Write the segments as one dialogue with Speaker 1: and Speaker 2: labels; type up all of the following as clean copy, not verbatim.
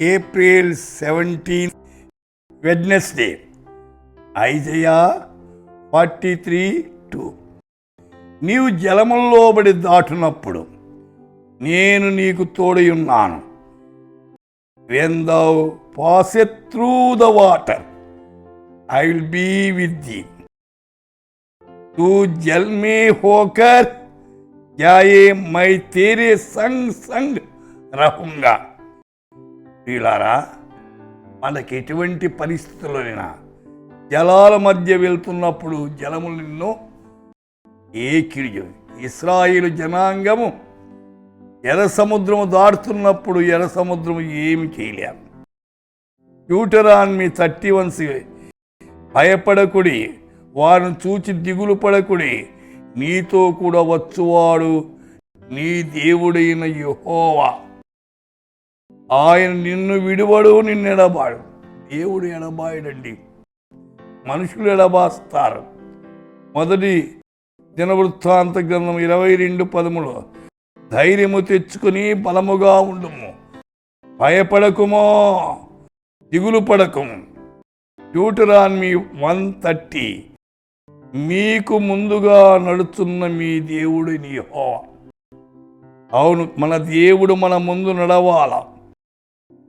Speaker 1: April 17, Wednesday. Isaiah 43:2. నీవు జలముల్లోబడి దాటునప్పుడు నేను నీకు తోడయున్నాను. When thou passest through the water, I will be with thee. तू जल में होकर जाए, मैं तेरे संग संग रहूंगा. వీళ్ళారా, మనకి ఎటువంటి పరిస్థితుల్లోనైనా జలాల మధ్య వెళ్తున్నప్పుడు జలములు నిన్ను ఏకిడి. ఇశ్రాయేలు జనాంగము ఎర్ర సముద్రము దాటుతున్నప్పుడు ఎర్ర సముద్రము ఏమి చేయలేము. డ్యూటెరానమీ 31 భయపడకుడి, వారిని చూచి దిగులు పడకుడి, నీతో కూడా వచ్చువాడు నీ దేవుడైన యెహోవా. ఆయన నిన్ను విడువడు, నిన్ను ఎడబాడు. దేవుడు ఎడబాయడండి, మనుషులు ఎడబాస్తారు. మొదటి దినవృత్తాంత గ్రంథం 22:13 ధైర్యము తెచ్చుకుని బలముగా ఉండుము, భయపడకుమో, దిగులు పడకుము. డ్యూటెరానమీ 1:30 మీకు ముందుగా నడుచున్న మీ దేవుడిని యెహోవా. అవును, మన దేవుడు మన ముందు నడవాల,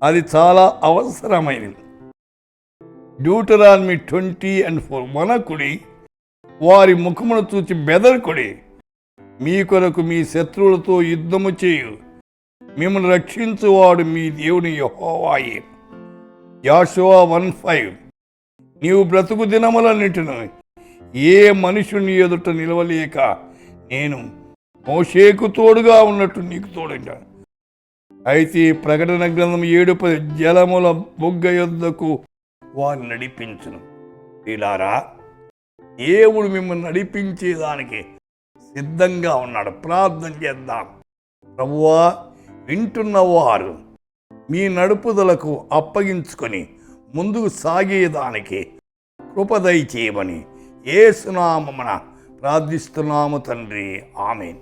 Speaker 1: అది చాలా అవసరమైనది. డ్యూటెరానమీ 20:4 వనకుడి, వారి ముఖమును చూచి బెదరకుడి, మీ కొరకు మీ శత్రువులతో యుద్ధము చేయు, మిమ్మల్ని రక్షించువాడు మీ దేవుని యెహోవాయే. యెషయా 1:5 నీవు బ్రతుకు దినములన్నిటిను ఏ మనుషుని ఎదుట నిలవలేక నేను మోషేకు తోడుగా ఉన్నట్టు నీకు తోడుంటాను. అయితే ప్రకటన గ్రంథం 7:10 జలముల బుగ్గ యొద్దకు వారిని నడిపించును. వీళ్ళారా, దేవుడు మిమ్మల్ని నడిపించేదానికి సిద్ధంగా ఉన్నాడు. ప్రార్థన చేద్దాం. ప్రభువా, వింటున్నవారు మీ నడుపుదలకు అప్పగించుకొని ముందుకు సాగేదానికి కృప దయచేయమని యేసు నామమున ప్రార్థిస్తున్నాము తండ్రి. ఆమేన్.